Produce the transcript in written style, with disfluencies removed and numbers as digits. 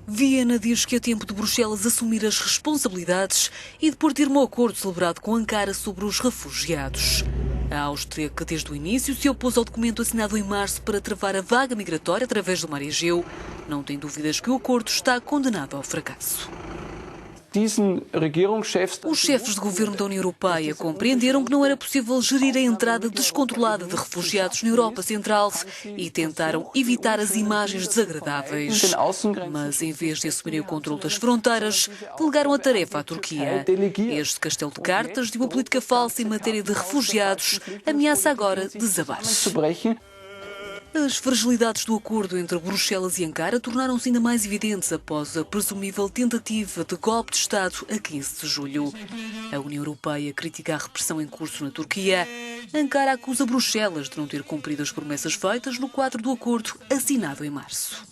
Viena diz que é tempo de Bruxelas assumir as responsabilidades e de pôr-termo ao acordo celebrado com Ankara sobre os refugiados. A Áustria, que desde o início se opôs ao documento assinado em março para travar a vaga migratória através do Mar Egeu, não tem dúvidas que o acordo está condenado ao fracasso. Os chefes de governo da União Europeia compreenderam que não era possível gerir a entrada descontrolada de refugiados na Europa Central e tentaram evitar as imagens desagradáveis. Mas, em vez de assumirem o controle das fronteiras, delegaram a tarefa à Turquia. Este castelo de cartas de uma política falsa em matéria de refugiados ameaça agora desabar-se. As fragilidades do acordo entre Bruxelas e Ankara tornaram-se ainda mais evidentes após a presumível tentativa de golpe de Estado a 15 de julho. A União Europeia critica a repressão em curso na Turquia. Ankara acusa Bruxelas de não ter cumprido as promessas feitas no quadro do acordo assinado em março.